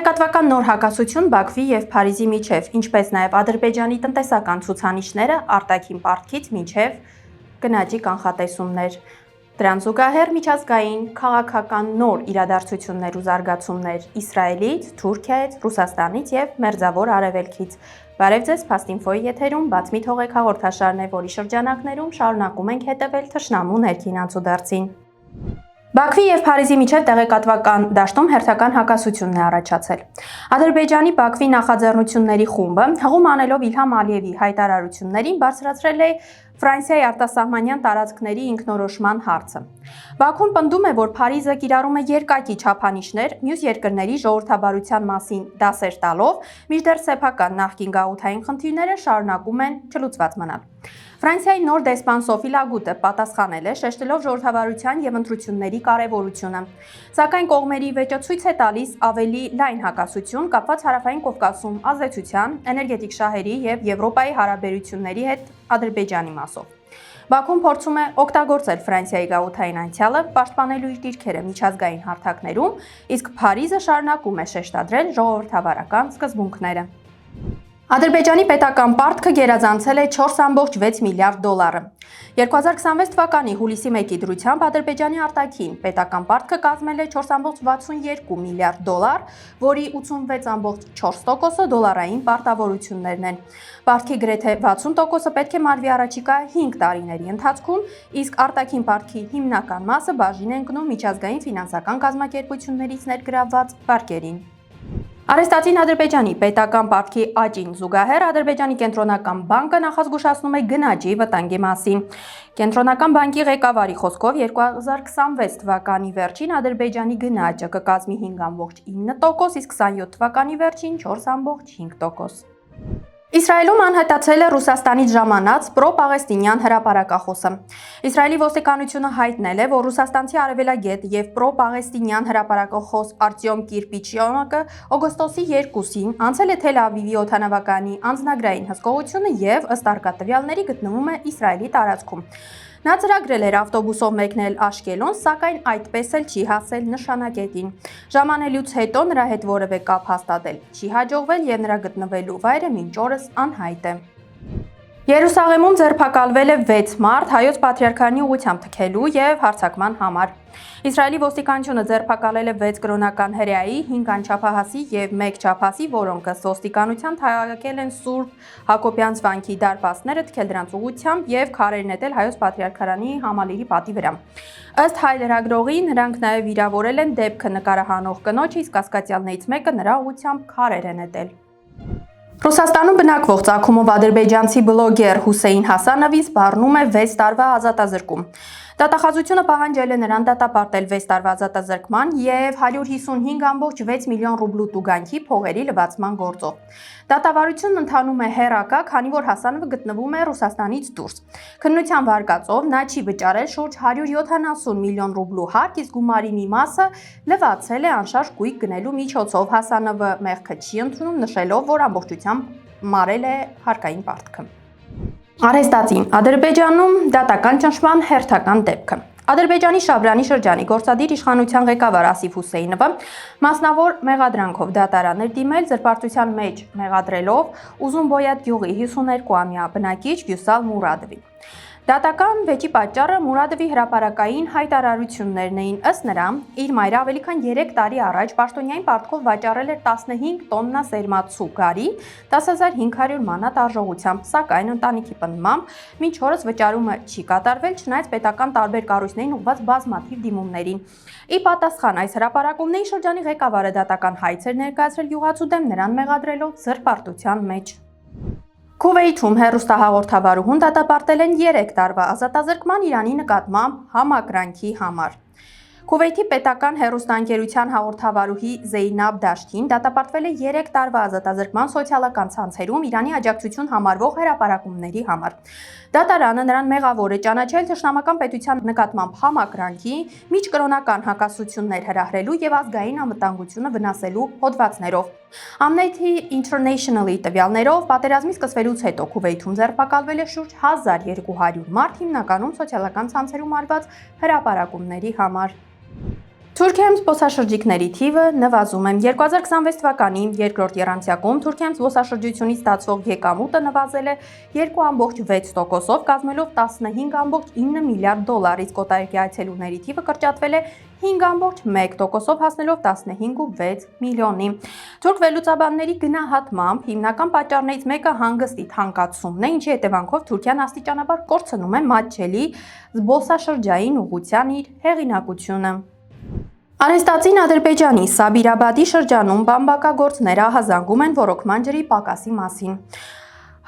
Տեղեկատվական նոր հակասություն Բաքվի եւ Փարիզի միջև, ինչպես նաեւ Ադրբեջանի տնտեսական ցուցանիշները արտաքին պարտքից մինչև գնաճի կանխատեսումներ։ Դրան զուգահեռ միջազգային քաղաքական նոր իրադարձություններ ու զարգացումներ Իսրայելից, Թուրքիայից, Ռուսաստանից եւ Մերձավոր Արևելքից։ Բարև ձեզ, Փաստինֆոյի եթերում բաց մի թողեք հաղորդաշարն է, որի շրջանակներում շարունակում ենք հետևել թշնամու ներքին անցուդարձին։ Բաքվի եւ Փարիզի միջև տեղեկատվական դաշտում հերթական հակասությունն է առաջացել։ Ադրբեջանի Բաքվի նախաձեռնությունների խումբը հղում անելով Իլհամ Ալիևի հայտարարություններին բարձրացրել է Ֆրանսիայի արտասահմանյան տարածքների ինքնորոշման հարցը։ Բաքուն պնդում է, որ Փարիզը կիրառում է երկակի չափանիշներ մյուս երկրների ժողովրդավարության մասին դասեր տալով, մինչդեռ սեփական նախկին գաղութային խնդիրները շարունակում են չլուծված մնալ։ Ֆրանսիայի նոր դեսպան Սոֆի Լագուտը պատասխանել է, շեշտելով ժողովրդավարության եւ ընտրությունների կարեւորությունը։ Սակայն կողմերի վեճը ցույց է տալիս ավելի լայն հակասություն կապված Հարավային Կովկասում ազդեցության, էներգետիկ շահերի եւ Եվրոպայի հարաբերությունների հետ Ադրբեջանի մասով։ Բաքուն փորձում է օգտագործել Ֆրանսիայի գաղութային անցյալը, պաշտպանելու իր դիրքերը միջազգային հարթակներում, իսկ Փարիզը շարունակում է շեշտադրել ժողովրդավարական սկզբունքները։ Ադրբեջանի պետական պարտքը գերազանցել է 4.6 միլիարդ դոլարը։ 2026 թվականի հուլիսի 1-ի դրությամբ Ադրբեջանի արտաքին պետական պարտքը կազմել է 4.62 միլիարդ դոլար, որի 86.4%-ը դոլարային պարտավորություններն են։ Պարտքի գրեթե 60%-ը պետք է մարվի առաջիկա 5 տարիների ընթացքում, իսկ արտաքին պարտքի հիմնական մասը բաժին է ընկնում միջազգային ֆինանսական կազմակերպություններից ներգրավված վարկերին։ Արեստացին Ադրբեջանի պետական պարտքի աճին զուգահեռ Ադրբեջանի կենտրոնական բանկը նախազգուշացնում է գնաճի վտանգի մասին։ Կենտրոնական բանկի ղեկավարի խոսքով 2026 թվականի վերջին Ադրբեջանի գնաճը կկազմի 5.9%, իսկ 27 թվականի վերջին 4.5%։ Իսրայելում անհետացել է Ռուսաստանից ժամանած պրո-պաղեստինյան հրապարակախոսը։ Իսրայելի ոստիկանությունը հայտնել է, որ ռուսաստանցի արևելագետ եւ պրո-պաղեստինյան հրապարակախոս Արտյոմ Կիրպիչյոնկը օգոստոսի 2-ին անցել է Թել Ավիվի օդանավականի անձնագրային հսկողությունը եւ ըստ արկածների գտնվում է Իսրայելի տարածքում։ Նա ծրագրել էր ավտոբուսով մեկնել Աշկելոն, սակայն այդպես էլ չի հասել նշանակետին։ Ժամանելուց հետո նրա հետ որևէ կապ հաստատել չի հաջողվել եւ նրա գտնվելու վայրը մինչ օրս անհայտ է։ Երուսաղեմում ձերբակալվել է 6 մարդ հայոց պատրիարքանի ուղղությամբ թքելու եւ հարձակման համար։ Իսրայելի ոստիկանությունը ձերբակալել է 6 կրոնական հրեայի, 5 անչափահասի եւ 1 չափահասի, որոնք ըստ ոստիկանության թաղակել են Սուրբ Հակոբյան վանքի դարպասները թքել դրանց ուղղությամբ եւ քարեր նետել հայոց պատրիարքարանի համալիրի պատի վրա։ Ըստ հայ լրագրողի, նրանք նաեւ վիրավորել են դեպքը նկարահանող կնոջը, իսկ կասկածյալներից մեկը նրա ուղղությամբ քարեր է նետել։ Ռուսաստանում բնակվող ծագումով ադրբեջանցի բլոգեր Հուսեյն Հասանովին սպառնում է 6 տարվա ազատազրկում։ Դատախազությունը պահանջել է նրան դատապարտել 6 տարվա ազատազրկման եւ 155.6 միլիոն ռուբլու տուգանքի փողերի լվացման գործով։ Դատավարությունն ընթանում է հեռակա, քանի որ Հասանովը գտնվում է Ռուսաստանից դուրս։ Քննության վարկածով նա չի վճարել շուրջ 170 միլիոն ռուբլու հարկ, իսկ գումարի մի մասը լվացել է անշարժ գույք գնելու միջոցով։ Հասանովը մեղքը չի ընդունում, նշելով, որ ամբողջությամբ մարել է հարկային պարտքը։ Արեստացին Ադրբեջանում դատական ճնշման հերթական դեպքը։ Ադրբեջանի Շաբրանի շրջանի գործադիր իշխանության ղեկավար Ասիֆ Հուսեյնովը մասնավոր մեղադրանքով դատարան էր դիմել զրպարտության մեջ մեղադրելով Ուզունբոյատ գյուղի 52-ամյա բնակիչ Վյուսալ Մուրադովին։ Դատական վեճի պատճառը Մուրադովի հրապարակային հայտարարություններն էին, ըստ նրա, իր մայրը ավելի քան 3 տարի առաջ պաշտոնյային պարտքով վաճառել էր 15 տոննա սերմացու գարի 10.500 մանատ արժողությամբ, սակայն ընտանիքի պնդմամբ մինչ օրս վճարումը չի կատարվել, չնայած պետական տարբեր կառույցներին ուղղված բազմաթիվ դիմումներին։ Ի պատասխան այս հրապարակումների շրջանի ղեկավարը դատական հայց էր ներկայացրել յուղացու դեմ, նրան մեղադրելով զրպարտության մեջ։ Քուվեյթում հեռուստահաղորդավարուհուն դատապարտել են 3 տարվա ազատազրկման Իրանի նկատմամբ համակրանքի համար։ Քուվեյթի պետական հեռուստաընկերության հաղորդավարուհի Զեյնաբ Դաշտին դատապարտվել է 3 տարվա ազատազրկման սոցիալական ցանցերում Իրանի աջակցություն համարվող հրապարակումների համար։ Դատարանը նրան մեղավոր է ճանաչել թշնամական պետության նկատմամբ համակրանքի, միջկրոնական հակասություններ հրահրելու եւ ազգային անվտանգությունը վնասելու հոդվածներով։ Amnesty International-ի տվյալներով պատերազմի սկսվելուց հետո Քուվեյթում ձերբակալվել է շուրջ 1200 մարդ, հիմնականում սոցիալական ցանցերում արված հրապարակումների համար։ Թուրքիայում զբոսաշրջիկների թիվը նվազում է։ 2026 թվականի երկրորդ եռամսյակում Թուրքիայում զբոսաշրջությունից ստացվող եկամուտը նվազել է 2.6%-ով, կազմելով 15.9 միլիարդ դոլար, իսկ օտարերկրյա այցելուների թիվը կրճատվել է 5.1%-ով, հասնելով 15.6 միլիոնի։ Թուրք վերլուծաբանների գնահատմամբ հիմնական պատճառներից մեկը հանգստի թանկացումն է, ինչի հետևանքով Թուրքիան աստիճանաբար կորցնում է մատչելի զբոսաշրջային ուղղության իր հեղինակությունը։ Արհեստածին Ադրբեջանի Սաբիրաբադի շրջանում բամբակագործներ ահազանգում են ոռոգման ջրի պակասի մասին։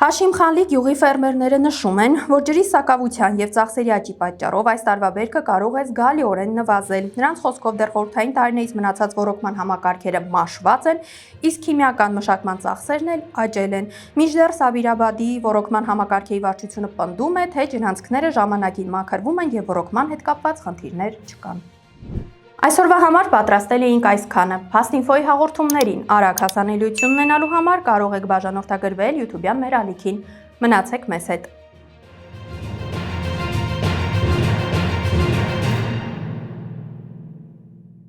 Հաշիմխանլի գյուղի ֆերմերները նշում են, որ ջրի սակավության և ծախսերի աճի պատճառով այս տարվա բերքը կարող է զգալիորեն նվազել։ Նրանց խոսքով դեռ խորհրդային տարիներից մնացած ոռոգման համակարգերը մաշված են, իսկ քիմիական մշակման ծախսերն էլ աճել են։ Մինչդեռ Սաբիրաբադի ոռոգման համակարգերի վարչությունը պնդում է, թե ջրանցքները ժամանակին մաքրվում են և ոռոգման հետ կապված խնդիրներ չկան։ Այսօրվա համար պատրաստել էինք այսքանը։ Փաստինֆոյի հաղորդումներին արագ հասանելիություն ունենալու համար կարող եք բաժանորդագրվել YouTube-յան մեր ալիքին։ Մնացեք մեզ հետ։